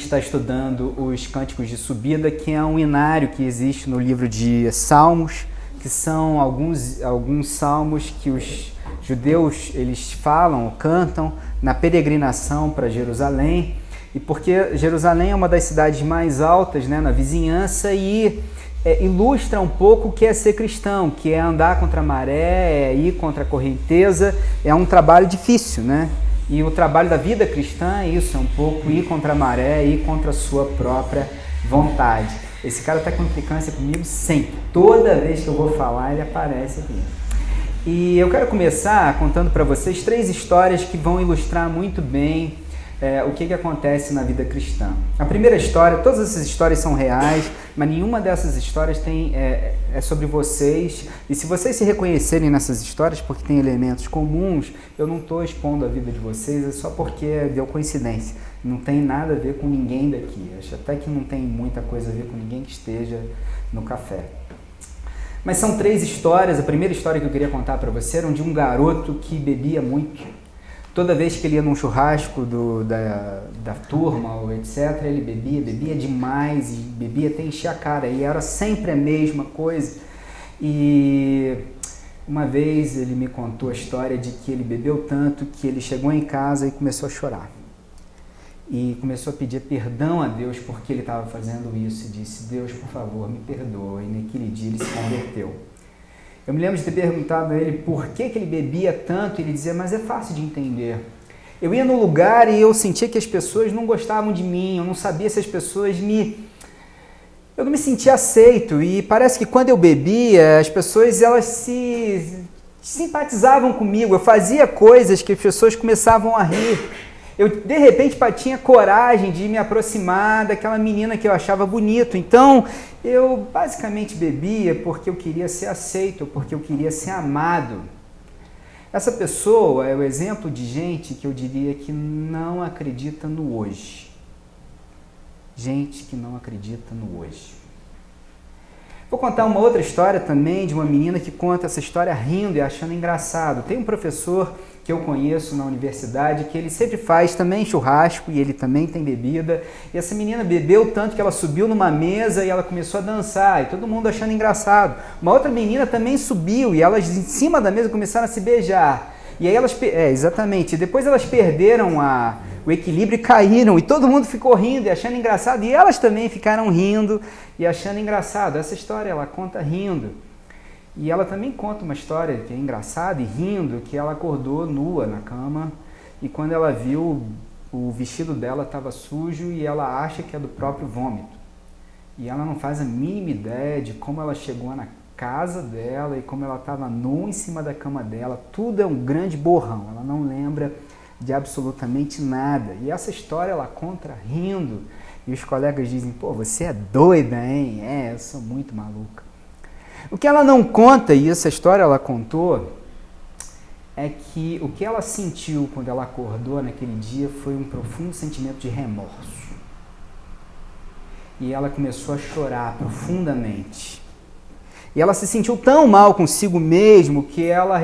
está estudando os Cânticos de Subida, que é um inário que existe no livro de Salmos, que são alguns salmos que os judeus eles falam, cantam na peregrinação para Jerusalém, e porque Jerusalém é uma das cidades mais altas, né, na vizinhança, e ilustra um pouco o que é ser cristão, que é andar contra a maré, é ir contra a correnteza, é um trabalho difícil, né? E o trabalho da vida cristã é isso, é um pouco ir contra a maré, ir contra a sua própria vontade. Esse cara está com implicância comigo sempre. Toda vez que eu vou falar, ele aparece aqui. E eu quero começar contando para vocês 3 histórias que vão ilustrar muito bem o que acontece na vida cristã. A primeira história, todas essas histórias são reais, mas nenhuma dessas histórias é sobre vocês. E se vocês se reconhecerem nessas histórias, porque tem elementos comuns, eu não estou expondo a vida de vocês, é só porque deu coincidência. Não tem nada a ver com ninguém daqui. Acho até que não tem muita coisa a ver com ninguém que esteja no café. Mas são 3 histórias. A primeira história que eu queria contar para você era de um garoto que bebia muito. Toda vez que ele ia num churrasco da turma, ou etc., ele bebia demais, e bebia até encher a cara, e era sempre a mesma coisa. E uma vez ele me contou a história de que ele bebeu tanto que ele chegou em casa e começou a chorar. E começou a pedir perdão a Deus porque ele estava fazendo isso, e disse: Deus, por favor, me perdoa. E naquele dia ele se converteu. Eu me lembro de ter perguntado a ele por que ele bebia tanto, e ele dizia: mas é fácil de entender. Eu ia no lugar e eu sentia que as pessoas não gostavam de mim, eu não sabia se as pessoas eu não me sentia aceito, e parece que quando eu bebia, as pessoas elas se simpatizavam comigo, eu fazia coisas que as pessoas começavam a rir. Eu, de repente, tinha coragem de me aproximar daquela menina que eu achava bonito. Então, eu basicamente bebia porque eu queria ser aceito, porque eu queria ser amado. Essa pessoa é o exemplo de gente que eu diria que não acredita no hoje. Gente que não acredita no hoje. Vou contar uma outra história também de uma menina que conta essa história rindo e achando engraçado. Tem um professor que eu conheço na universidade, que ele sempre faz também churrasco e ele também tem bebida. E essa menina bebeu tanto que ela subiu numa mesa e ela começou a dançar, e todo mundo achando engraçado. Uma outra menina também subiu e elas em cima da mesa começaram a se beijar. E aí exatamente, depois elas perderam o equilíbrio e caíram, e todo mundo ficou rindo e achando engraçado, e elas também ficaram rindo e achando engraçado. Essa história ela conta rindo. E ela também conta uma história que é engraçada e rindo, que ela acordou nua na cama e quando ela viu, o vestido dela estava sujo e ela acha que é do próprio vômito. E ela não faz a mínima ideia de como ela chegou na casa dela e como ela estava nua em cima da cama dela. Tudo é um grande borrão, ela não lembra de absolutamente nada. E essa história ela conta rindo. E os colegas dizem: pô, você é doida, hein? Eu sou muito maluca. O que ela não conta, e essa história ela contou, é que o que ela sentiu quando ela acordou naquele dia foi um profundo sentimento de remorso. E ela começou a chorar profundamente. E ela se sentiu tão mal consigo mesmo que ela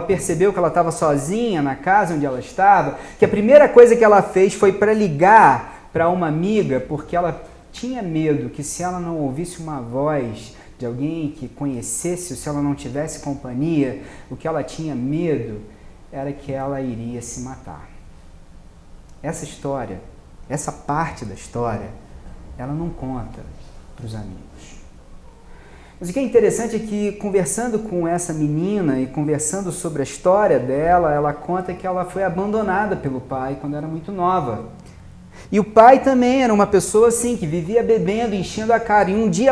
percebeu que ela estava sozinha na casa onde ela estava, que a primeira coisa que ela fez foi para ligar para uma amiga, porque ela tinha medo que se ela não ouvisse uma voz de alguém que conhecesse, se ela não tivesse companhia, o que ela tinha medo era que ela iria se matar. Essa história, essa parte da história, ela não conta para os amigos. Mas o que é interessante é que, conversando com essa menina e conversando sobre a história dela, ela conta que ela foi abandonada pelo pai quando era muito nova. E o pai também era uma pessoa assim, que vivia bebendo, enchendo a cara. E um dia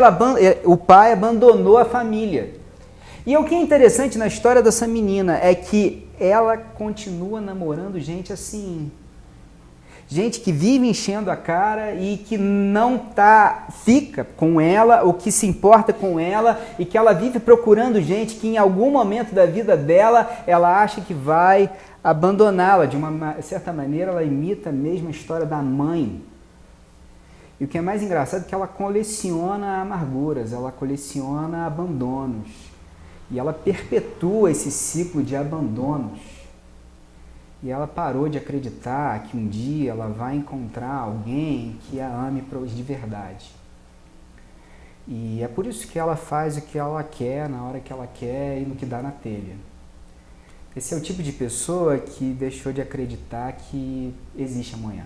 o pai abandonou a família. E o que é interessante na história dessa menina é que ela continua namorando gente assim. Gente que vive enchendo a cara e que não fica com ela, ou que se importa com ela, e que ela vive procurando gente que em algum momento da vida dela, ela acha que vai abandoná-la. De uma certa maneira, ela imita a mesma história da mãe. E o que é mais engraçado é que ela coleciona amarguras, ela coleciona abandonos. E ela perpetua esse ciclo de abandonos. E ela parou de acreditar que um dia ela vai encontrar alguém que a ame de verdade. E é por isso que ela faz o que ela quer, na hora que ela quer e no que dá na telha. Esse é o tipo de pessoa que deixou de acreditar que existe amanhã.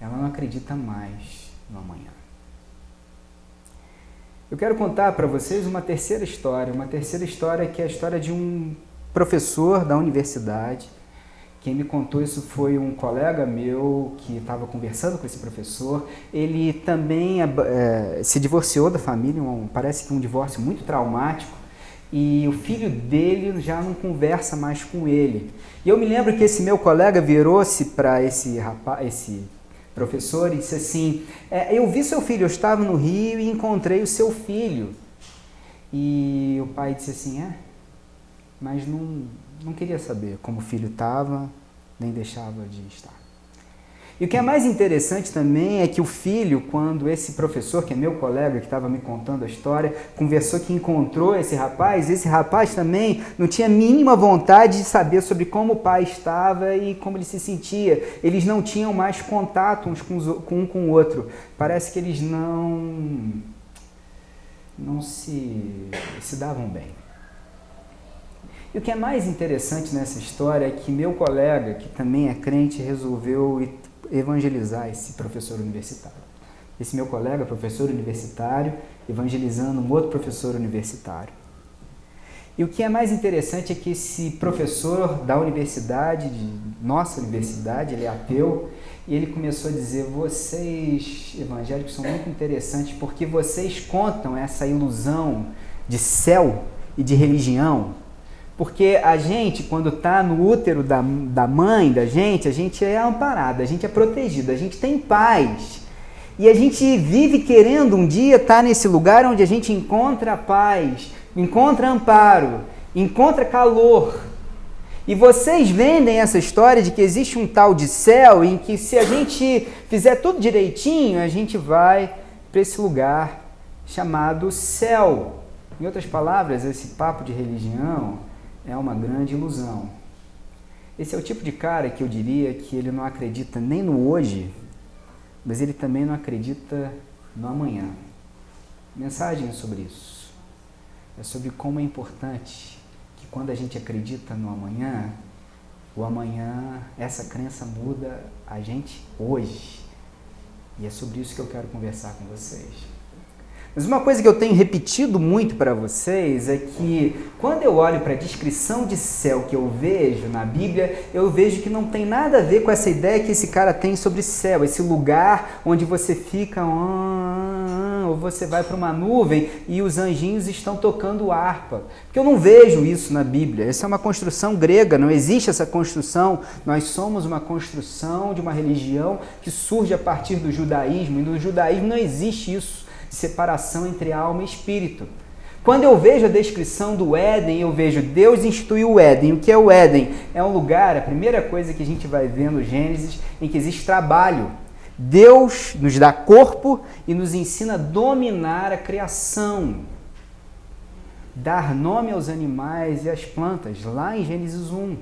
Ela não acredita mais no amanhã. Eu quero contar para vocês uma terceira história que é a história de um professor da universidade. Quem me contou isso foi um colega meu que estava conversando com esse professor. Ele também se divorciou da família, parece que um divórcio muito traumático, e o filho dele já não conversa mais com ele. E eu me lembro que esse meu colega virou-se para esse professor e disse assim: eu vi seu filho, eu estava no Rio e encontrei o seu filho. E o pai disse assim: mas não queria saber como o filho estava, nem deixava de estar. E o que é mais interessante também é que o filho, quando esse professor, que é meu colega, que estava me contando a história, conversou que encontrou esse rapaz também não tinha a mínima vontade de saber sobre como o pai estava e como ele se sentia. Eles não tinham mais contato um com o outro. Parece que eles não se davam bem. E o que é mais interessante nessa história é que meu colega, que também é crente, resolveu evangelizar esse professor universitário. Esse meu colega, professor universitário, evangelizando um outro professor universitário. E o que é mais interessante é que esse professor da universidade, nossa universidade, ele é ateu, e ele começou a dizer: vocês evangélicos são muito interessantes porque vocês contam essa ilusão de céu e de religião. Porque a gente, quando está no útero da mãe da gente, a gente é amparado, a gente é protegido, a gente tem paz. E a gente vive querendo um dia estar nesse lugar onde a gente encontra paz, encontra amparo, encontra calor. E vocês vendem essa história de que existe um tal de céu em que, se a gente fizer tudo direitinho, a gente vai para esse lugar chamado céu. Em outras palavras, esse papo de religião é uma grande ilusão. Esse é o tipo de cara que eu diria que ele não acredita nem no hoje, mas ele também não acredita no amanhã. Mensagem sobre isso. É sobre como é importante que quando a gente acredita no amanhã, o amanhã, essa crença muda a gente hoje. E é sobre isso que eu quero conversar com vocês. Mas uma coisa que eu tenho repetido muito para vocês é que quando eu olho para a descrição de céu que eu vejo na Bíblia, eu vejo que não tem nada a ver com essa ideia que esse cara tem sobre céu, esse lugar onde você fica, ou você vai para uma nuvem e os anjinhos estão tocando harpa. Porque eu não vejo isso na Bíblia. Essa é uma construção grega, não existe essa construção. Nós somos uma construção de uma religião que surge a partir do judaísmo, e no judaísmo não existe isso. Separação entre alma e espírito. Quando eu vejo a descrição do Éden, eu vejo Deus instituiu o Éden. O que é o Éden? É um lugar, a primeira coisa que a gente vai ver no Gênesis, em que existe trabalho. Deus nos dá corpo e nos ensina a dominar a criação. Dar nome aos animais e às plantas, lá em Gênesis 1.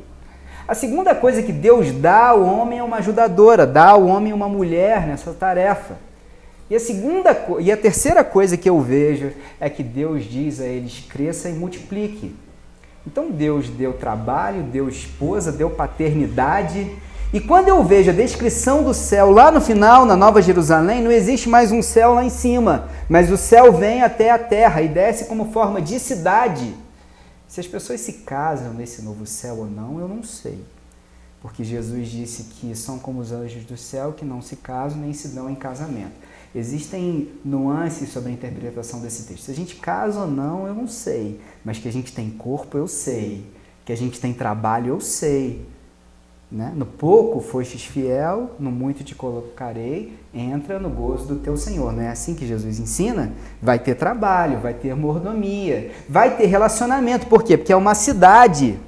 A segunda coisa que Deus dá ao homem é uma ajudadora, dá ao homem uma mulher nessa tarefa. E a terceira coisa que eu vejo é que Deus diz a eles: cresça e multiplique. Então Deus deu trabalho, deu esposa, deu paternidade. E quando eu vejo a descrição do céu lá no final, na Nova Jerusalém, não existe mais um céu lá em cima, mas o céu vem até a terra e desce como forma de cidade. Se as pessoas se casam nesse novo céu ou não, eu não sei. Porque Jesus disse que são como os anjos do céu, que não se casam nem se dão em casamento. Existem nuances sobre a interpretação desse texto. Se a gente casa ou não, eu não sei. Mas que a gente tem corpo, eu sei. Que a gente tem trabalho, eu sei. Né? No pouco fostes fiel, no muito te colocarei, entra no gozo do teu Senhor. Não é assim que Jesus ensina? Vai ter trabalho, vai ter mordomia, vai ter relacionamento. Por quê? Porque é uma cidade.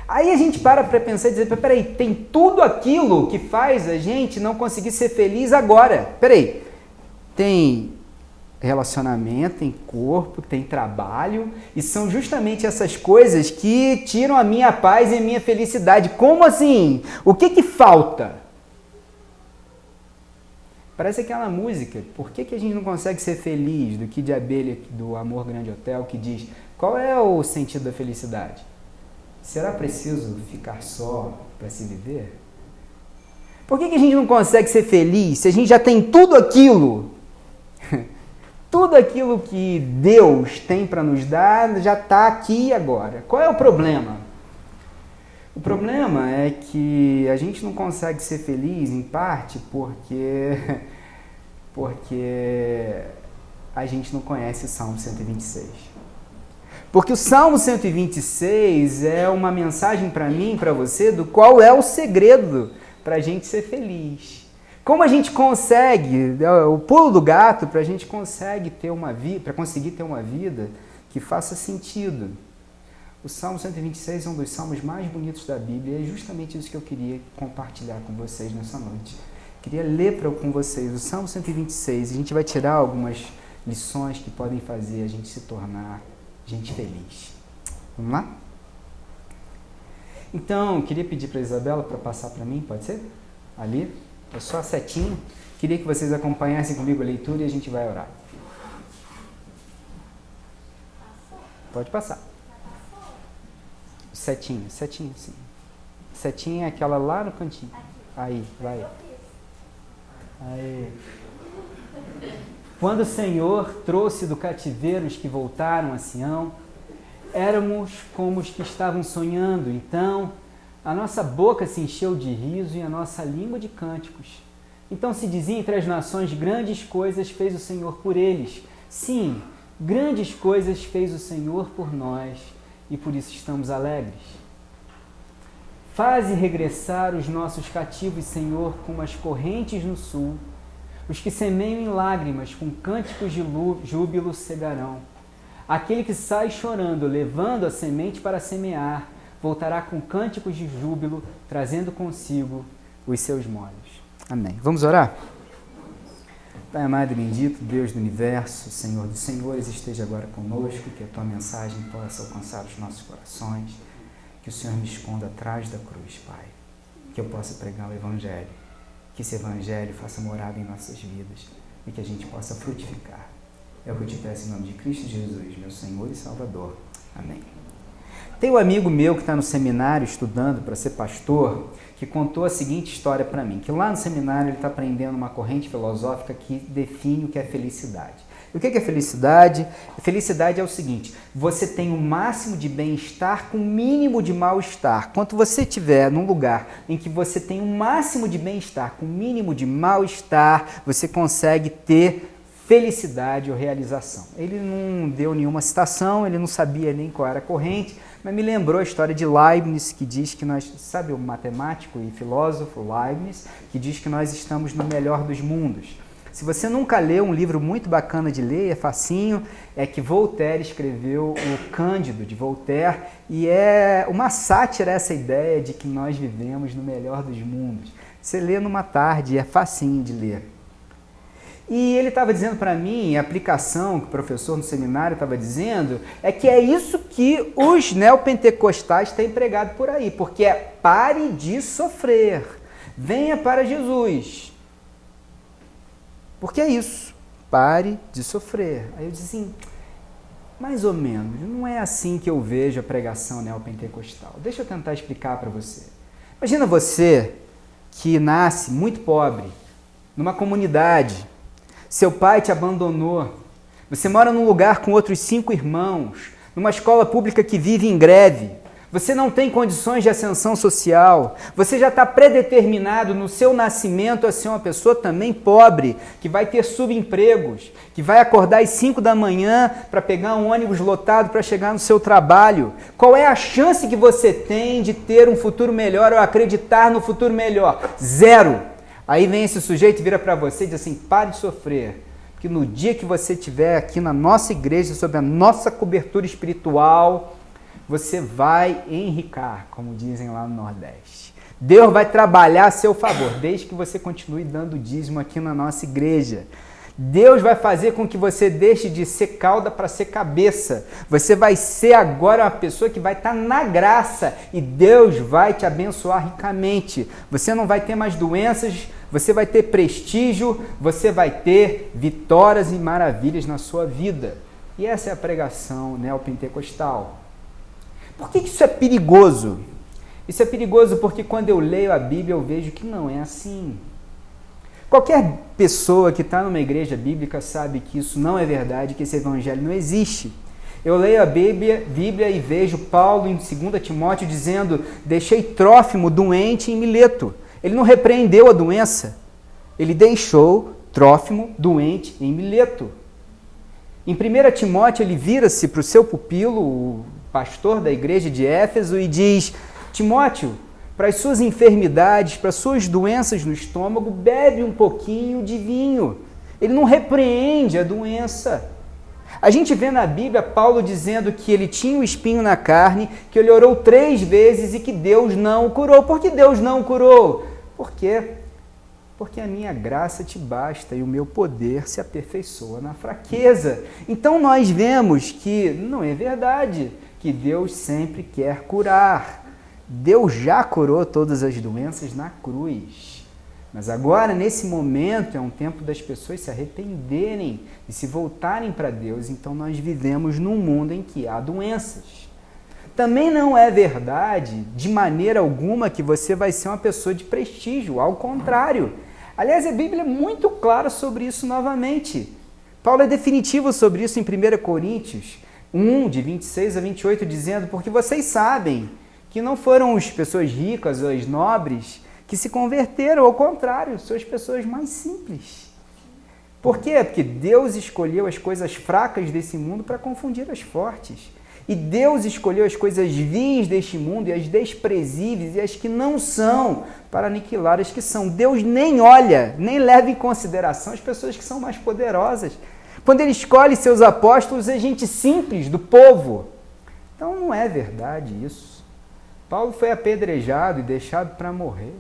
Aí a gente para pensar e dizer: peraí, tem tudo aquilo que faz a gente não conseguir ser feliz agora. Peraí, tem relacionamento, tem corpo, tem trabalho, e são justamente essas coisas que tiram a minha paz e a minha felicidade. Como assim? O que falta? Parece aquela música, por que a gente não consegue ser feliz, do Kid de Abelha, do Amor Grande Hotel, que diz, qual é o sentido da felicidade? Será preciso ficar só para se viver? Por que a gente não consegue ser feliz se a gente já tem tudo aquilo? Tudo aquilo que Deus tem para nos dar já está aqui e agora. Qual é o problema? O problema é que a gente não consegue ser feliz, em parte, porque a gente não conhece o Salmo 126. Porque o Salmo 126 é uma mensagem para mim, para você, do qual é o segredo para a gente ser feliz. Como a gente consegue, o pulo do gato, para a gente conseguir ter uma vida que faça sentido. O Salmo 126 é um dos salmos mais bonitos da Bíblia e é justamente isso que eu queria compartilhar com vocês nessa noite. Queria ler com vocês o Salmo 126 e a gente vai tirar algumas lições que podem fazer a gente se tornar gente feliz. Vamos lá? Então, eu queria pedir para a Isabela para passar para mim, pode ser? Ali. É só a setinha. Queria que vocês acompanhassem comigo a leitura e a gente vai orar. Pode passar. Setinha, sim. Setinha é aquela lá no cantinho. Aí, vai. Aí. Quando o Senhor trouxe do cativeiro os que voltaram a Sião, éramos como os que estavam sonhando. Então, a nossa boca se encheu de riso e a nossa língua de cânticos. Então se dizia entre as nações, grandes coisas fez o Senhor por eles. Sim, grandes coisas fez o Senhor por nós e por isso estamos alegres. Faze regressar os nossos cativos, Senhor, como as correntes no sul. Os que semeiam em lágrimas, com cânticos de júbilo cegarão. Aquele que sai chorando, levando a semente para semear, voltará com cânticos de júbilo, trazendo consigo os seus molhos. Amém. Vamos orar? Pai amado e bendito, Deus do universo, Senhor dos senhores, esteja agora conosco, que a tua mensagem possa alcançar os nossos corações, que o Senhor me esconda atrás da cruz, Pai, que eu possa pregar o Evangelho, que esse Evangelho faça morada em nossas vidas e que a gente possa frutificar. É o que eu te peço em nome de Cristo Jesus, meu Senhor e Salvador. Amém. Tem um amigo meu que está no seminário estudando para ser pastor, que contou a seguinte história para mim, que lá no seminário ele está aprendendo uma corrente filosófica que define o que é felicidade. E o que é felicidade? Felicidade é o seguinte, você tem o máximo de bem-estar com o mínimo de mal-estar. Quando você estiver num lugar em que você tem o máximo de bem-estar com o mínimo de mal-estar, você consegue ter felicidade ou realização. Ele não deu nenhuma citação, ele não sabia nem qual era a corrente, mas me lembrou a história de Leibniz, que diz que nós, sabe o matemático e filósofo Leibniz, que diz que nós estamos no melhor dos mundos. Se você nunca leu um livro muito bacana de ler, é facinho, é que Voltaire escreveu o Cândido de Voltaire, e é uma sátira essa ideia de que nós vivemos no melhor dos mundos. Você lê numa tarde, é facinho de ler. E ele estava dizendo para mim, a aplicação que o professor no seminário estava dizendo, é que é isso que os neopentecostais têm pregado por aí, porque é pare de sofrer, venha para Jesus. Porque é isso, pare de sofrer. Aí eu disse assim, mais ou menos, não é assim que eu vejo a pregação neopentecostal. Deixa eu tentar explicar para você. Imagina você que nasce muito pobre, numa comunidade, seu pai te abandonou, você mora num lugar com outros 5 irmãos, numa escola pública que vive em greve, você não tem condições de ascensão social, você já está predeterminado no seu nascimento a ser uma pessoa também pobre, que vai ter subempregos, que vai acordar às 5 da manhã para pegar um ônibus lotado para chegar no seu trabalho. Qual é a chance que você tem de ter um futuro melhor ou acreditar no futuro melhor? 0. Aí vem esse sujeito e vira para você e diz assim, pare de sofrer, porque no dia que você estiver aqui na nossa igreja, sob a nossa cobertura espiritual, você vai enricar, como dizem lá no Nordeste. Deus vai trabalhar a seu favor, desde que você continue dando dízimo aqui na nossa igreja. Deus vai fazer com que você deixe de ser cauda para ser cabeça. Você vai ser agora uma pessoa que vai estar na graça e Deus vai te abençoar ricamente. Você não vai ter mais doenças, você vai ter prestígio, você vai ter vitórias e maravilhas na sua vida. E essa é a pregação neopentecostal. Por que isso é perigoso? Isso é perigoso porque quando eu leio a Bíblia eu vejo que não é assim. Qualquer pessoa que está numa igreja bíblica sabe que isso não é verdade, que esse evangelho não existe. Eu leio a Bíblia e vejo Paulo em 2 Timóteo dizendo: deixei Trófimo doente em Mileto. Ele não repreendeu a doença, ele deixou Trófimo doente em Mileto. Em 1 Timóteo ele vira-se para o seu pupilo, o pastor da igreja de Éfeso, e diz: Timóteo, para as suas enfermidades, para as suas doenças no estômago, bebe um pouquinho de vinho. Ele não repreende a doença. A gente vê na Bíblia Paulo dizendo que ele tinha um espinho na carne, que ele orou 3 vezes e que Deus não o curou. Por que Deus não o curou? Por quê? Porque a minha graça te basta e o meu poder se aperfeiçoa na fraqueza. Então nós vemos que não é verdade, que Deus sempre quer curar. Deus já curou todas as doenças na cruz. Mas agora, nesse momento, é um tempo das pessoas se arrependerem e se voltarem para Deus. Então nós vivemos num mundo em que há doenças. Também não é verdade, de maneira alguma, que você vai ser uma pessoa de prestígio. Ao contrário. Aliás, a Bíblia é muito clara sobre isso novamente. Paulo é definitivo sobre isso em 1 Coríntios 1, de 26 a 28, dizendo: porque vocês sabem que não foram as pessoas ricas ou as nobres que se converteram, ao contrário, são as pessoas mais simples. Por quê? Porque Deus escolheu as coisas fracas desse mundo para confundir as fortes. E Deus escolheu as coisasvis deste mundo e as desprezíveis e as que não são para aniquilar as que são. Deus nem olha, nem leva em consideração as pessoas que são mais poderosas. Quando Ele escolhe seus apóstolos, é gente simples, do povo. Então não é verdade isso. Paulo foi apedrejado e deixado para morrer.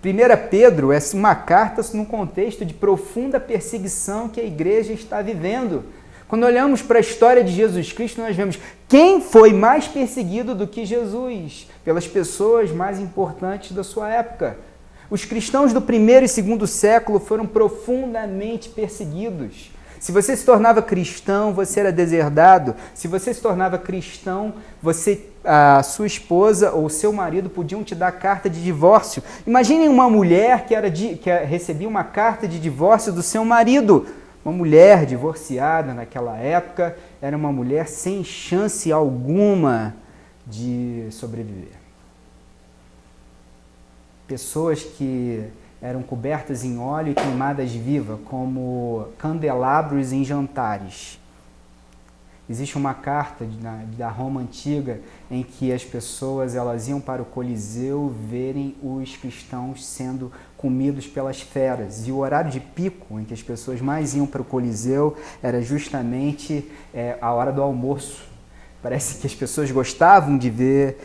1 Pedro é uma carta num contexto de profunda perseguição que a igreja está vivendo. Quando olhamos para a história de Jesus Cristo, nós vemos quem foi mais perseguido do que Jesus, pelas pessoas mais importantes da sua época. Os cristãos do 1º e 2º século foram profundamente perseguidos. Se você se tornava cristão, você era deserdado. Se você se tornava cristão, a sua esposa ou seu marido podiam te dar carta de divórcio. Imaginem uma mulher que recebia uma carta de divórcio do seu marido. Uma mulher divorciada naquela época era uma mulher sem chance alguma de sobreviver. Pessoas que eram cobertas em óleo e queimadas viva, como candelabros em jantares. Existe uma carta da Roma Antiga em que as pessoas elas iam para o Coliseu verem os cristãos sendo comidos pelas feras. E o horário de pico em que as pessoas mais iam para o Coliseu era justamente a hora do almoço. Parece que as pessoas gostavam de ver,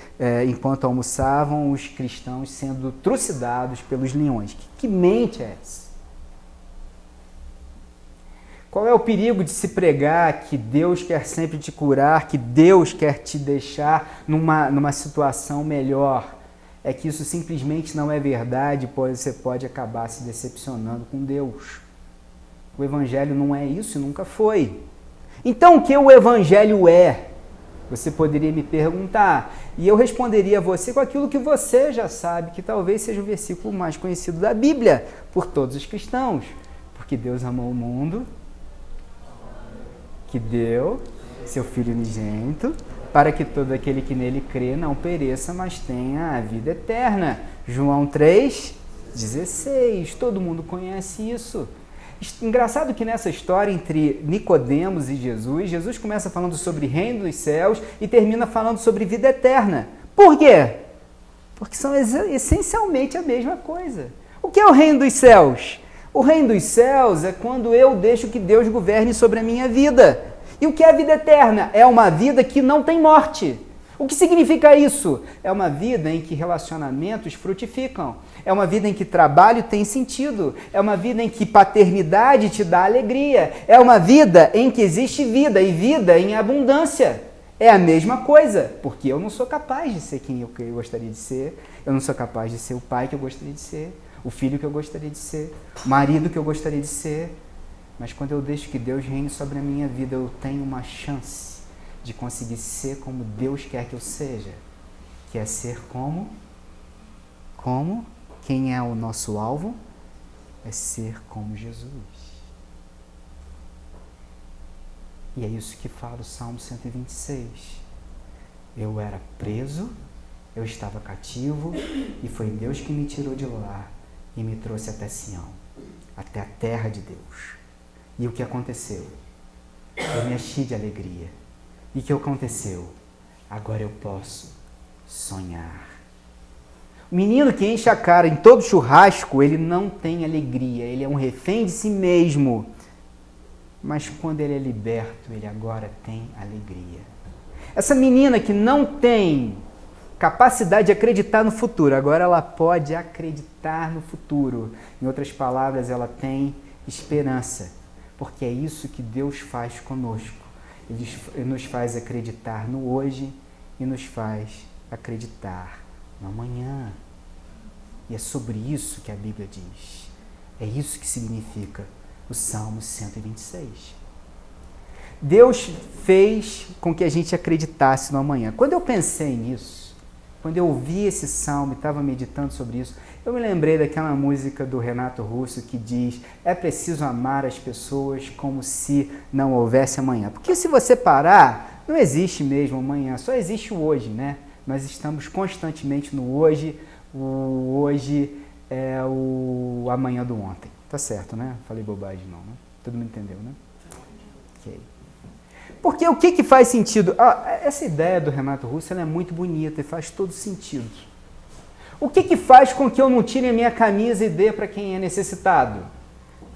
enquanto almoçavam, os cristãos sendo trucidados pelos leões. Que mente é essa? Qual é o perigo de se pregar que Deus quer sempre te curar, que Deus quer te deixar numa situação melhor? É que isso simplesmente não é verdade, pois você pode acabar se decepcionando com Deus. O Evangelho não é isso e nunca foi. Então, o que o Evangelho é? Você poderia me perguntar, e eu responderia a você com aquilo que você já sabe, que talvez seja o versículo mais conhecido da Bíblia por todos os cristãos. Porque Deus amou o mundo, que deu seu Filho unigênito, para que todo aquele que nele crê não pereça, mas tenha a vida eterna. João 3,16. Todo mundo conhece isso. Engraçado que nessa história entre Nicodemos e Jesus começa falando sobre reino dos céus e termina falando sobre vida eterna. Por quê? Porque são essencialmente a mesma coisa. O que é o reino dos céus? O reino dos céus é quando eu deixo que Deus governe sobre a minha vida. E o que é a vida eterna? É uma vida que não tem morte. O que significa isso? É uma vida em que relacionamentos frutificam. É uma vida em que trabalho tem sentido. É uma vida em que paternidade te dá alegria. É uma vida em que existe vida e vida em abundância. É a mesma coisa, porque eu não sou capaz de ser quem eu gostaria de ser. Eu não sou capaz de ser o pai que eu gostaria de ser, o filho que eu gostaria de ser, o marido que eu gostaria de ser. Mas quando eu deixo que Deus reine sobre a minha vida, eu tenho uma chance de conseguir ser como Deus quer que eu seja, que é ser como? Quem é o nosso alvo? É ser como Jesus. E é isso que fala o Salmo 126. Eu era preso, eu estava cativo, e foi Deus que me tirou de lá e me trouxe até Sião, até a terra de Deus. E o que aconteceu? Eu me enchi de alegria. E o que aconteceu? Agora eu posso sonhar. O menino que enche a cara em todo churrasco, ele não tem alegria, ele é um refém de si mesmo. Mas quando ele é liberto, ele agora tem alegria. Essa menina que não tem capacidade de acreditar no futuro, agora ela pode acreditar no futuro. Em outras palavras, ela tem esperança, porque é isso que Deus faz conosco. Ele nos faz acreditar no hoje e nos faz acreditar no amanhã. E é sobre isso que a Bíblia diz. É isso que significa o Salmo 126. Deus fez com que a gente acreditasse no amanhã. Quando eu pensei nisso, quando eu ouvi esse salmo e estava meditando sobre isso, eu me lembrei daquela música do Renato Russo que diz: é preciso amar as pessoas como se não houvesse amanhã. Porque se você parar, não existe mesmo amanhã, só existe o hoje, né? Nós estamos constantemente no hoje, o hoje é o amanhã do ontem. Tá certo, né? Falei bobagem não, né? Todo mundo entendeu, né? Ok. Porque o que faz sentido? Essa ideia do Renato Russo ela é muito bonita e faz todo sentido. O que faz com que eu não tire a minha camisa e dê para quem é necessitado?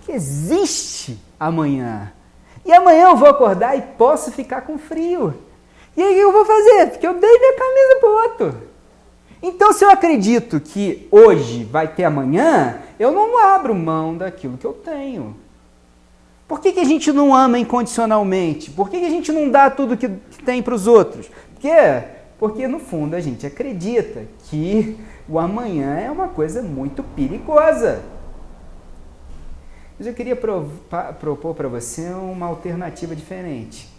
Que existe amanhã. E amanhã eu vou acordar e posso ficar com frio. E aí o que eu vou fazer? Porque eu dei minha camisa para o outro. Então, se eu acredito que hoje vai ter amanhã, eu não abro mão daquilo que eu tenho. Por que a gente não ama incondicionalmente? Por que a gente não dá tudo que tem para os outros? Porque, no fundo, a gente acredita que o amanhã é uma coisa muito perigosa. Mas eu queria propor para você uma alternativa diferente.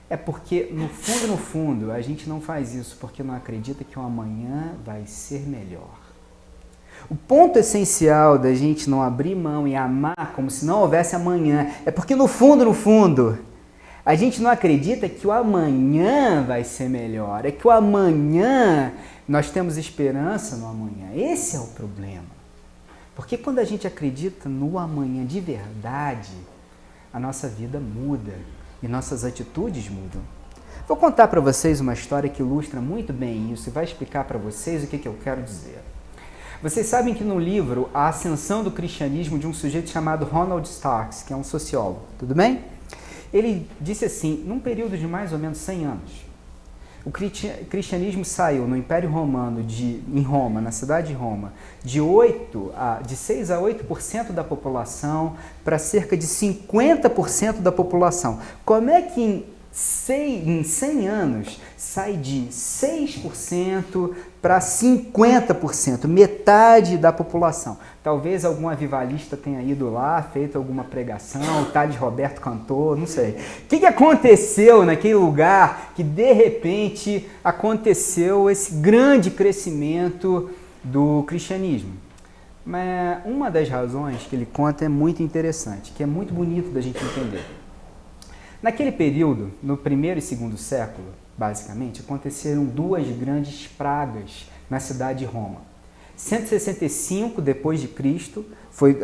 É porque, no fundo, a gente não faz isso porque não acredita que o amanhã vai ser melhor. O ponto essencial da gente não abrir mão e amar como se não houvesse amanhã é porque, no fundo, a gente não acredita que o amanhã vai ser melhor. É que o amanhã, nós temos esperança no amanhã. Esse é o problema. Porque quando a gente acredita no amanhã de verdade, a nossa vida muda e nossas atitudes mudam. Vou contar para vocês uma história que ilustra muito bem isso e vai explicar para vocês o que eu quero dizer. Vocês sabem que no livro A Ascensão do Cristianismo, de um sujeito chamado Ronald Starks, que é um sociólogo, tudo bem? Ele disse assim, num período de mais ou menos 100 anos, o cristianismo saiu no Império Romano, em Roma, na cidade de Roma, de 6 a 8% da população para cerca de 50% da população. Como é que em 100 anos sai de 6% para 50%, metade da população? Talvez algum avivalista tenha ido lá, feito alguma pregação, o Thales Roberto cantou, não sei. O que aconteceu naquele lugar que de repente aconteceu esse grande crescimento do cristianismo? Mas uma das razões que ele conta é muito interessante, que é muito bonito da gente entender. Naquele período, no primeiro e segundo século, basicamente, aconteceram duas grandes pragas na cidade de Roma. 165 depois de Cristo,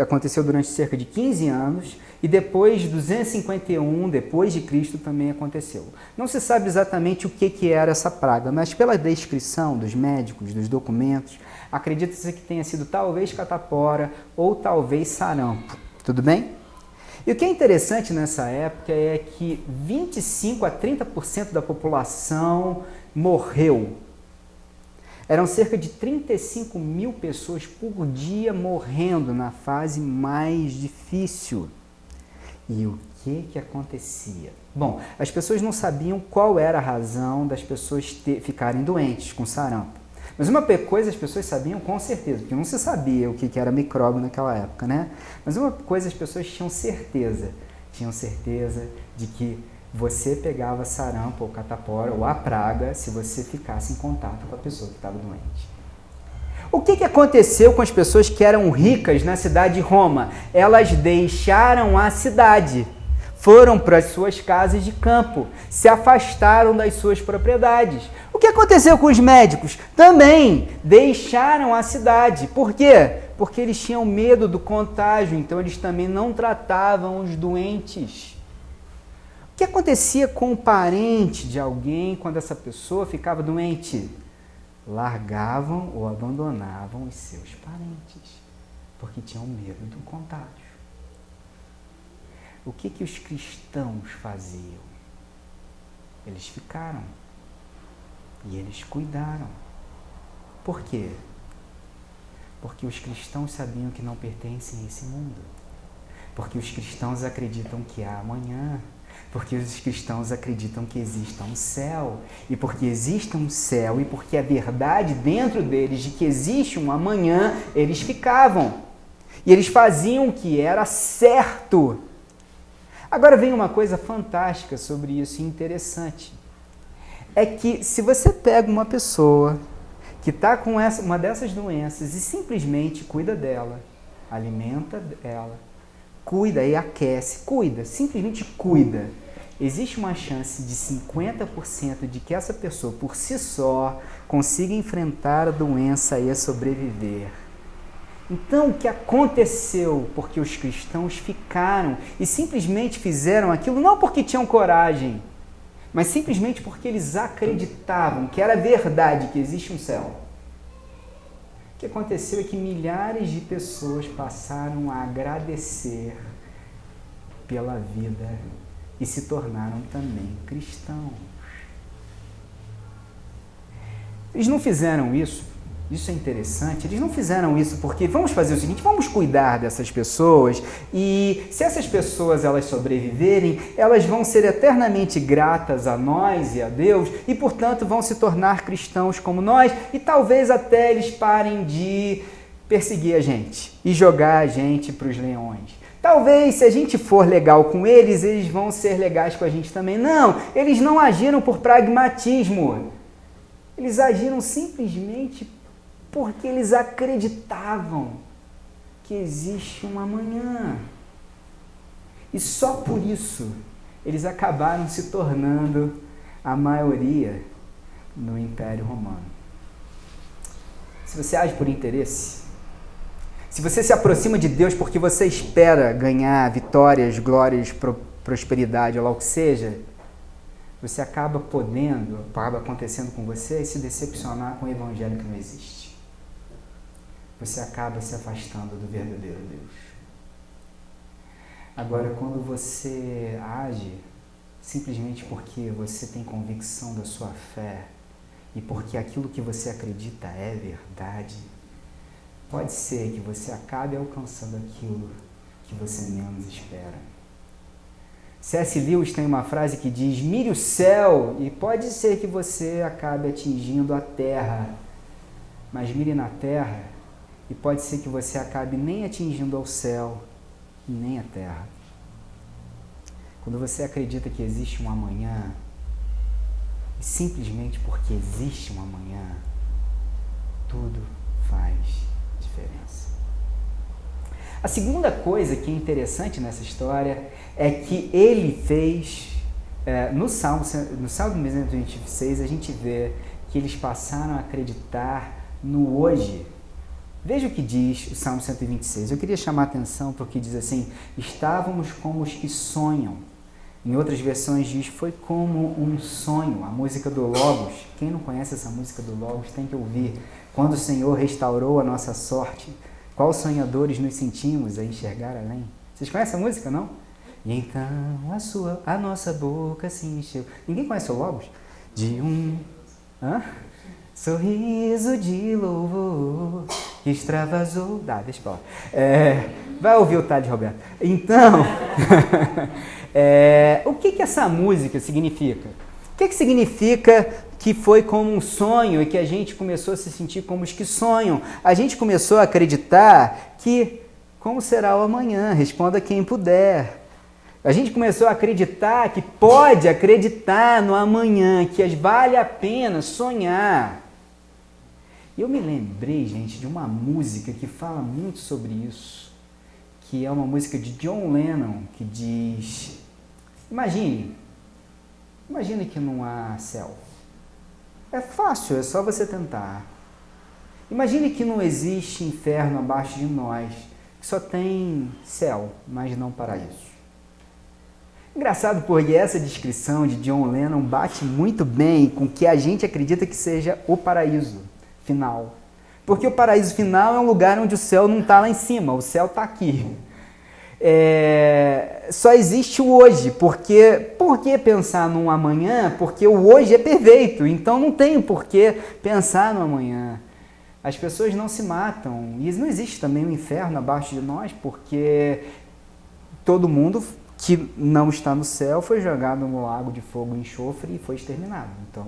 aconteceu durante cerca de 15 anos, e depois 251 depois de Cristo também aconteceu. Não se sabe exatamente o que era essa praga, mas pela descrição dos médicos, dos documentos, acredita-se que tenha sido talvez catapora ou talvez sarampo. Tudo bem? E o que é interessante nessa época é que 25 a 30% da população morreu. Eram cerca de 35 mil pessoas por dia morrendo na fase mais difícil. E o que acontecia? Bom, as pessoas não sabiam qual era a razão das pessoas ficarem doentes com sarampo. Mas uma coisa as pessoas sabiam com certeza, porque não se sabia o que era micróbio naquela época, né? Mas uma coisa as pessoas tinham certeza de que você pegava sarampo ou catapora ou a praga se você ficasse em contato com a pessoa que estava doente. O que aconteceu com as pessoas que eram ricas na cidade de Roma? Elas deixaram a cidade, foram para as suas casas de campo, se afastaram das suas propriedades. O que aconteceu com os médicos? Também deixaram a cidade. Por quê? Porque eles tinham medo do contágio, então eles também não tratavam os doentes. O que acontecia com o parente de alguém quando essa pessoa ficava doente? Largavam ou abandonavam os seus parentes, porque tinham medo do contágio. O que os cristãos faziam? Eles ficaram e eles cuidaram. Por quê? Porque os cristãos sabiam que não pertencem a esse mundo. Porque os cristãos acreditam que há amanhã. Porque os cristãos acreditam que exista um céu. E porque existe um céu e porque a verdade dentro deles de que existe um amanhã, eles ficavam. E eles faziam o que era certo. Agora vem uma coisa fantástica sobre isso e interessante. É que se você pega uma pessoa que está com uma dessas doenças e simplesmente cuida dela, alimenta ela, cuida e aquece, simplesmente cuida, existe uma chance de 50% de que essa pessoa por si só consiga enfrentar a doença e sobreviver. Então, o que aconteceu? Porque os cristãos ficaram e simplesmente fizeram aquilo não porque tinham coragem, mas simplesmente porque eles acreditavam que era verdade, que existe um céu. O que aconteceu é que milhares de pessoas passaram a agradecer pela vida e se tornaram também cristãos. Eles não fizeram isso. Isso é interessante, eles não fizeram isso porque vamos fazer o seguinte, vamos cuidar dessas pessoas e se essas pessoas elas sobreviverem, elas vão ser eternamente gratas a nós e a Deus e, portanto, vão se tornar cristãos como nós e talvez até eles parem de perseguir a gente e jogar a gente para os leões. Talvez, se a gente for legal com eles, eles vão ser legais com a gente também. Não, eles não agiram por pragmatismo, eles agiram simplesmente porque eles acreditavam que existe um amanhã. E só por isso eles acabaram se tornando a maioria no Império Romano. Se você age por interesse, se você se aproxima de Deus porque você espera ganhar vitórias, glórias, prosperidade, ou lá o que seja, você acaba acontecendo com você e se decepcionar com o evangelho que não existe. Você acaba se afastando do verdadeiro Deus. Agora, quando você age simplesmente porque você tem convicção da sua fé e porque aquilo que você acredita é verdade, pode ser que você acabe alcançando aquilo que você menos espera. C.S. Lewis tem uma frase que diz: mire o céu e pode ser que você acabe atingindo a terra, mas mire na terra e pode ser que você acabe nem atingindo ao céu e nem a terra. Quando você acredita que existe um amanhã, e simplesmente porque existe um amanhã, tudo faz diferença. A segunda coisa que é interessante nessa história é que ele fez, no Salmo 126, a gente vê que eles passaram a acreditar no hoje. Veja o que diz o Salmo 126. Eu queria chamar a atenção para o que diz assim: estávamos como os que sonham. Em outras versões diz: foi como um sonho. A música do Logos. Quem não conhece essa música do Logos tem que ouvir. Quando o Senhor restaurou a nossa sorte, qual sonhadores nos sentimos a enxergar além? Vocês conhecem a música, não? E então a nossa boca se encheu. Ninguém conhece o Logos? De um sorriso de louvor que extravasou. Deixa eu falar. Vai ouvir o Tade Roberto. Então, o que essa música significa? O que significa que foi como um sonho e que a gente começou a se sentir como os que sonham? A gente começou a acreditar que, como será o amanhã? Responda quem puder. A gente começou a acreditar que pode acreditar no amanhã, que vale a pena sonhar. E eu me lembrei, gente, de uma música que fala muito sobre isso, que é uma música de John Lennon, que diz: imagine que não há céu. É fácil, é só você tentar. Imagine que não existe inferno abaixo de nós, que só tem céu, mas não paraíso. Engraçado porque essa descrição de John Lennon bate muito bem com o que a gente acredita que seja o paraíso final. Porque o paraíso final é um lugar onde o céu não está lá em cima, o céu está aqui. Só existe o hoje. Por que pensar num amanhã? Porque o hoje é perfeito, então não tem por que pensar no amanhã. As pessoas não se matam, e não existe também um inferno abaixo de nós, porque todo mundo que não está no céu foi jogado no lago de fogo e enxofre e foi exterminado. Então,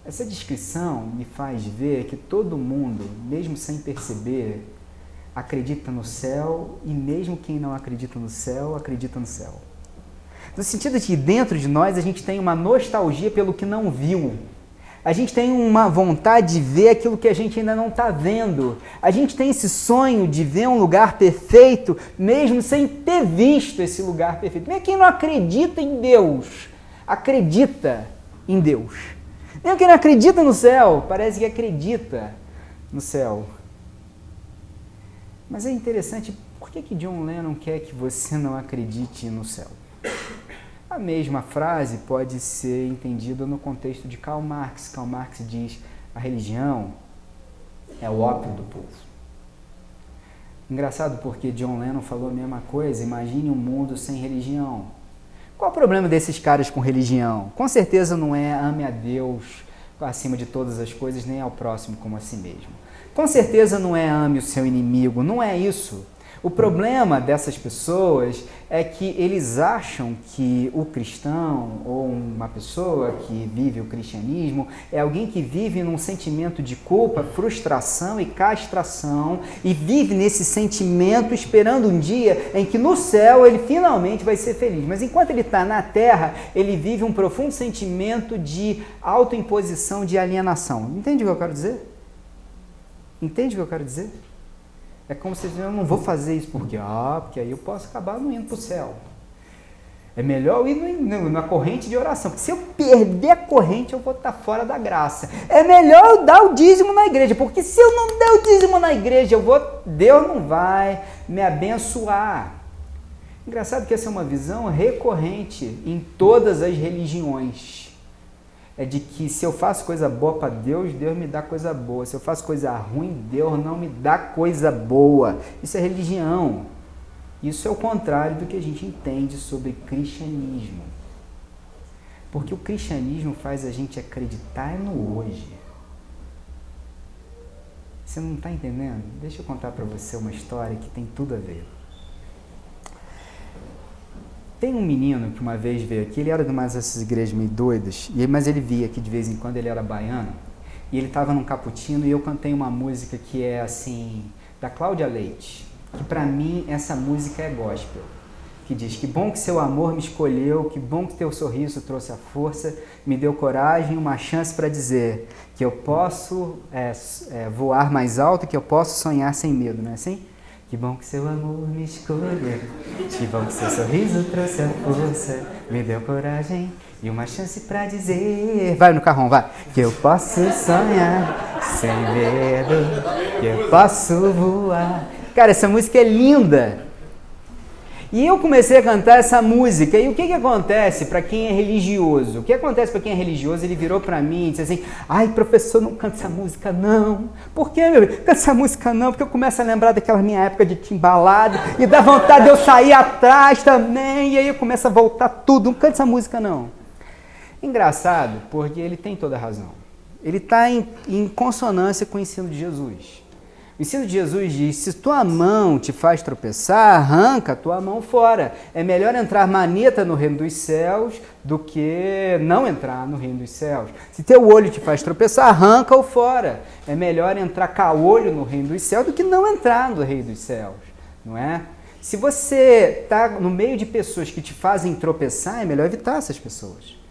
essa descrição me faz ver que todo mundo, mesmo sem perceber, acredita no céu, e mesmo quem não acredita no céu, acredita no céu. No sentido de que dentro de nós a gente tem uma nostalgia pelo que não viu. A gente tem uma vontade de ver aquilo que a gente ainda não está vendo. A gente tem esse sonho de ver um lugar perfeito, mesmo sem ter visto esse lugar perfeito. Nem quem não acredita em Deus, acredita em Deus. Nem quem não acredita no céu, parece que acredita no céu. Mas é interessante, por que John Lennon quer que você não acredite no céu? A mesma frase pode ser entendida no contexto de Karl Marx. Karl Marx diz: a religião é o ópio do povo. Engraçado porque John Lennon falou a mesma coisa. Imagine um mundo sem religião. Qual o problema desses caras com religião? Com certeza não é ame a Deus acima de todas as coisas, nem ao próximo como a si mesmo. Com certeza não é ame o seu inimigo, não é isso. O problema dessas pessoas é que eles acham que o cristão ou uma pessoa que vive o cristianismo é alguém que vive num sentimento de culpa, frustração e castração e vive nesse sentimento esperando um dia em que no céu ele finalmente vai ser feliz. Mas enquanto ele está na terra, ele vive um profundo sentimento de autoimposição, de alienação. Entende o que eu quero dizer? Entende o que eu quero dizer? É como se eu não vou fazer isso porque aí eu posso acabar não indo para o céu. É melhor eu ir na corrente de oração, porque se eu perder a corrente eu vou estar fora da graça. É melhor eu dar o dízimo na igreja, porque se eu não der o dízimo na igreja, Deus não vai me abençoar. Engraçado que essa é uma visão recorrente em todas as religiões. É de que se eu faço coisa boa para Deus, Deus me dá coisa boa. Se eu faço coisa ruim, Deus não me dá coisa boa. Isso é religião. Isso é o contrário do que a gente entende sobre cristianismo. Porque o cristianismo faz a gente acreditar no hoje. Você não está entendendo? Deixa eu contar para você uma história que tem tudo a ver. Tem um menino que uma vez veio aqui, ele era de umas dessas igrejas meio doidas, mas ele via aqui de vez em quando, ele era baiano, e ele estava num cappuccino e eu cantei uma música que é assim, da Cláudia Leite, que para mim essa música é gospel, que diz: que bom que seu amor me escolheu, que bom que teu sorriso trouxe a força, me deu coragem, uma chance para dizer que eu posso voar mais alto, que eu posso sonhar sem medo, não é assim? Que bom que seu amor me escolheu, que bom que seu sorriso trouxe a força, me deu coragem e uma chance pra dizer, vai no carrão, vai, que eu posso sonhar sem medo, que eu posso voar. Cara, essa música é linda. E eu comecei a cantar essa música, e o que acontece para quem é religioso? O que acontece para quem é religioso? Ele virou para mim e disse assim, ai, professor, não canta essa música não. Por que, meu filho? Canta essa música não, porque eu começo a lembrar daquela minha época de timbalada, e dá vontade de eu sair atrás também, e aí eu começo a voltar tudo, não canta essa música não. Engraçado, porque ele tem toda a razão. Ele está em consonância com o ensino de Jesus. O ensino de Jesus diz, se tua mão te faz tropeçar, arranca a tua mão fora. É melhor entrar maneta no reino dos céus do que não entrar no reino dos céus. Se teu olho te faz tropeçar, arranca-o fora. É melhor entrar caolho no reino dos céus do que não entrar no reino dos céus, não é? Se você está no meio de pessoas que te fazem tropeçar, é melhor evitar essas pessoas.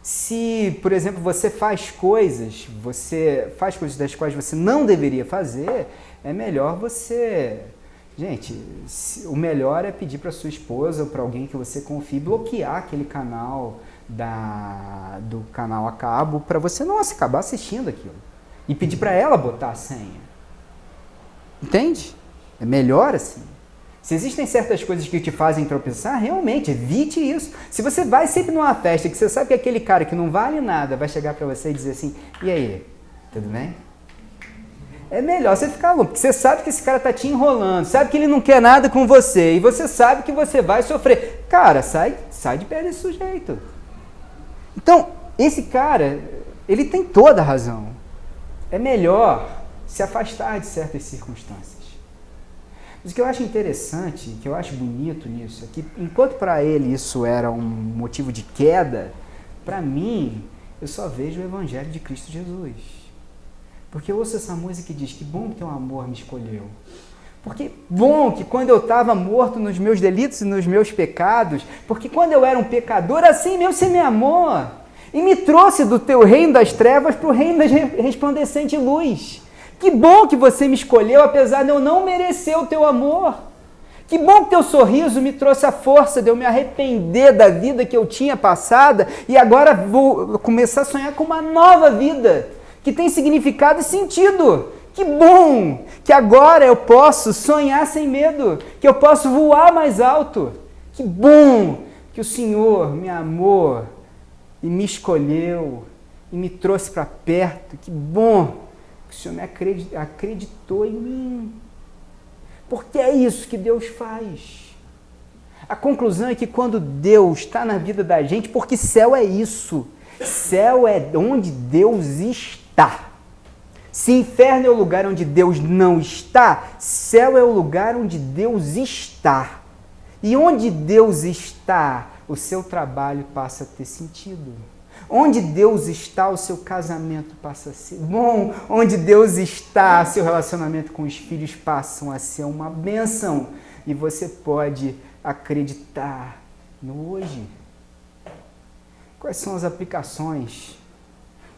Se, por exemplo, você faz coisas das quais você não deveria fazer, é melhor você... Gente, o melhor é pedir para sua esposa ou para alguém que você confie bloquear aquele canal do canal a cabo para você não acabar assistindo aquilo. E pedir para ela botar a senha. Entende? É melhor assim. Se existem certas coisas que te fazem tropeçar, realmente, evite isso. Se você vai sempre numa festa que você sabe que aquele cara que não vale nada vai chegar para você e dizer assim, e aí, tudo bem? É melhor você ficar louco, porque você sabe que esse cara tá te enrolando, sabe que ele não quer nada com você, e você sabe que você vai sofrer. Cara, sai de perto desse sujeito. Então, esse cara, ele tem toda a razão. É melhor se afastar de certas circunstâncias. Mas o que eu acho interessante, o que eu acho bonito nisso, é que enquanto para ele isso era um motivo de queda, para mim, eu só vejo o Evangelho de Cristo Jesus. Porque eu ouço essa música e diz, que bom que teu amor me escolheu. Porque bom que quando eu estava morto nos meus delitos e nos meus pecados, porque quando eu era um pecador, assim mesmo você me amou. E me trouxe do teu reino das trevas para o reino da resplandecente luz. Que bom que você me escolheu, apesar de eu não merecer o teu amor. Que bom que teu sorriso me trouxe a força de eu me arrepender da vida que eu tinha passada e agora vou começar a sonhar com uma nova vida, que tem significado e sentido. Que bom que agora eu posso sonhar sem medo, que eu posso voar mais alto. Que bom que o Senhor me amou e me escolheu e me trouxe para perto. Que bom que o Senhor me acreditou em mim. Porque é isso que Deus faz. A conclusão é que quando Deus está na vida da gente, porque céu é isso. Céu é onde Deus está. Se inferno é o lugar onde Deus não está, céu é o lugar onde Deus está. E onde Deus está, o seu trabalho passa a ter sentido. Onde Deus está, o seu casamento passa a ser bom. Onde Deus está, seu relacionamento com os filhos passam a ser uma bênção. E você pode acreditar no hoje. Quais são as aplicações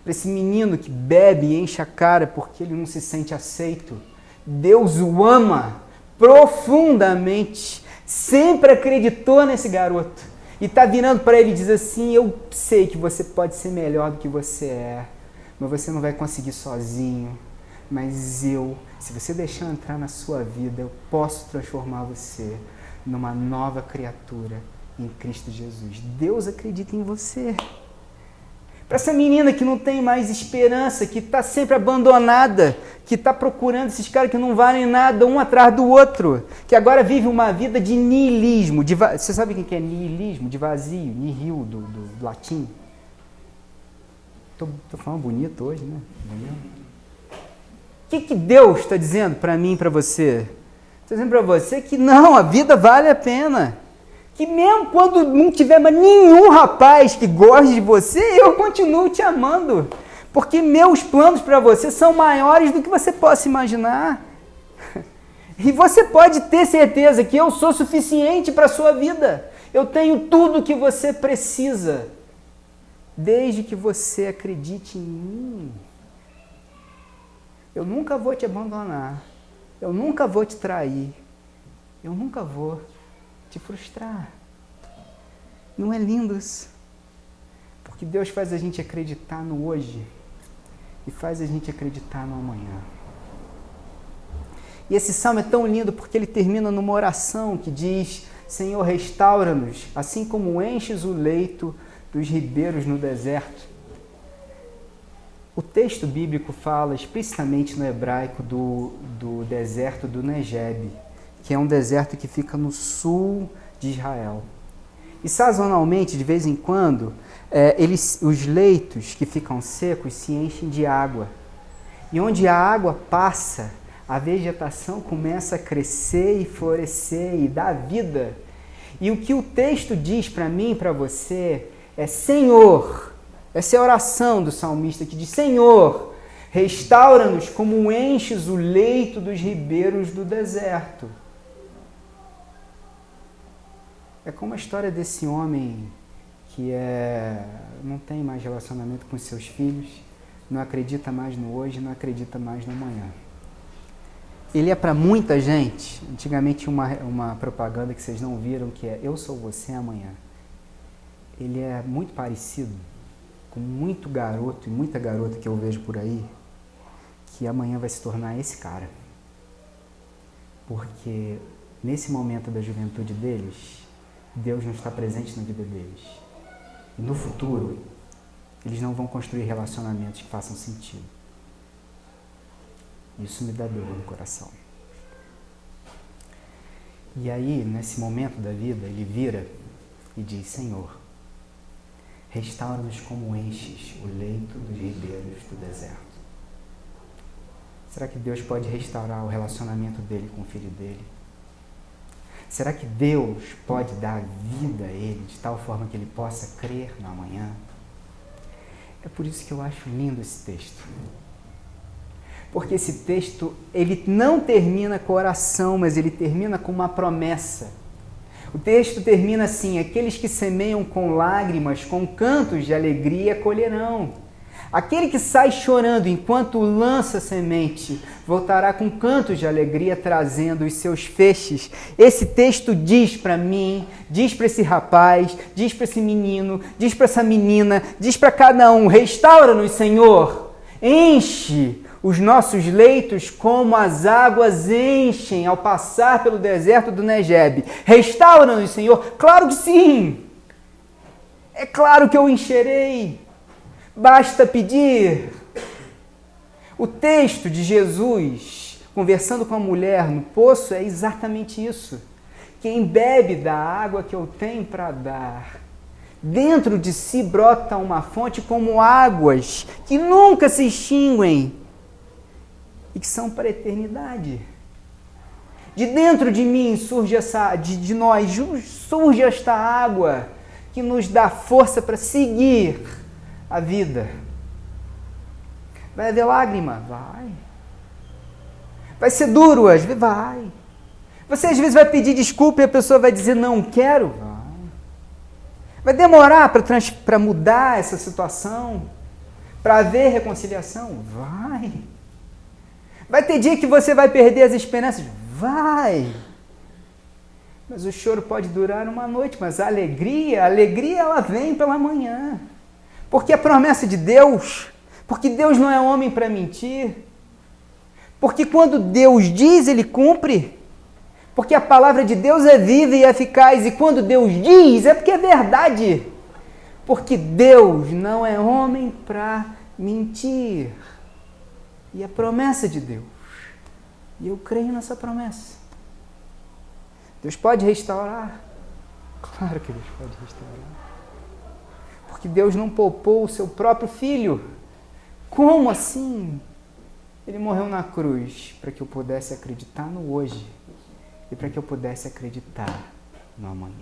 para esse menino que bebe e enche a cara porque ele não se sente aceito? Deus o ama profundamente. Sempre acreditou nesse garoto. E está virando para ele e diz assim, eu sei que você pode ser melhor do que você é, mas você não vai conseguir sozinho. Mas se você deixar eu entrar na sua vida, eu posso transformar você numa nova criatura em Cristo Jesus. Deus acredita em você. Para essa menina que não tem mais esperança, que está sempre abandonada, que está procurando esses caras que não valem nada, um atrás do outro, que agora vive uma vida de niilismo. Você sabe o que é niilismo? De vazio, nihil, do latim. Estou falando bonito hoje, né? O que Deus está dizendo para mim e para você? Está dizendo para você que não, a vida vale a pena. Que mesmo quando não tiver mais nenhum rapaz que goste de você, eu continuo te amando. Porque meus planos para você são maiores do que você possa imaginar. E você pode ter certeza que eu sou suficiente para a sua vida. Eu tenho tudo o que você precisa. Desde que você acredite em mim. Eu nunca vou te abandonar. Eu nunca vou te trair. Eu nunca vou te frustrar. Não é lindo isso? Porque Deus faz a gente acreditar no hoje e faz a gente acreditar no amanhã. E esse salmo é tão lindo porque ele termina numa oração que diz Senhor, restaura-nos, assim como enches o leito dos ribeiros no deserto. O texto bíblico fala explicitamente no hebraico do deserto do Negeb, que é um deserto que fica no sul de Israel. E sazonalmente, de vez em quando, os leitos que ficam secos se enchem de água. E onde a água passa, a vegetação começa a crescer e florescer e dar vida. E o que o texto diz para mim e para você é: Senhor, essa é a oração do salmista que diz: Senhor, restaura-nos como enches o leito dos ribeiros do deserto. É como a história desse homem que não tem mais relacionamento com seus filhos, não acredita mais no hoje, não acredita mais no amanhã. Ele é para muita gente. Antigamente tinha uma propaganda que vocês não viram, que é Eu Sou Você Amanhã. Ele é muito parecido com muito garoto e muita garota que eu vejo por aí, que amanhã vai se tornar esse cara. Porque nesse momento da juventude deles, Deus não está presente na vida deles. E no futuro, eles não vão construir relacionamentos que façam sentido. Isso me dá dor no coração. E aí, nesse momento da vida, ele vira e diz: Senhor, restaura-nos como enches o leito dos ribeiros do deserto. Será que Deus pode restaurar o relacionamento dele com o filho dele? Será que Deus pode dar vida a ele de tal forma que ele possa crer no amanhã? É por isso que eu acho lindo esse texto. Porque esse texto, ele não termina com oração, mas ele termina com uma promessa. O texto termina assim: aqueles que semeiam com lágrimas, com cantos de alegria, colherão. Aquele que sai chorando enquanto lança semente, voltará com cantos de alegria, trazendo os seus feixes. Esse texto diz para mim, diz para esse rapaz, diz para esse menino, diz para essa menina, diz para cada um: restaura-nos, Senhor, enche os nossos leitos como as águas enchem ao passar pelo deserto do Negeb. Restaura-nos, Senhor. Claro que sim. É claro que eu encherei. Basta pedir. O texto de Jesus conversando com a mulher no poço é exatamente isso. Quem bebe da água que eu tenho para dar, dentro de si brota uma fonte como águas que nunca se extinguem e que são para a eternidade. De dentro de mim surge de nós surge esta água que nos dá força para seguir a vida. Vai haver lágrima? Vai. Vai ser duro? Às vezes? Vai. Você às vezes vai pedir desculpa e a pessoa vai dizer não quero? Vai. Vai demorar para mudar essa situação? Para haver reconciliação? Vai. Vai ter dia que você vai perder as esperanças? Vai. Mas o choro pode durar uma noite, mas a alegria ela vem pela manhã. Porque a promessa de Deus, porque Deus não é homem para mentir, porque quando Deus diz, Ele cumpre, porque a palavra de Deus é viva e eficaz, e quando Deus diz, é porque é verdade, porque Deus não é homem para mentir, e a promessa de Deus, e eu creio nessa promessa. Deus pode restaurar? Claro que Deus pode restaurar. Porque Deus não poupou o seu próprio filho. Como assim? Ele morreu na cruz para que eu pudesse acreditar no hoje e para que eu pudesse acreditar no amanhã.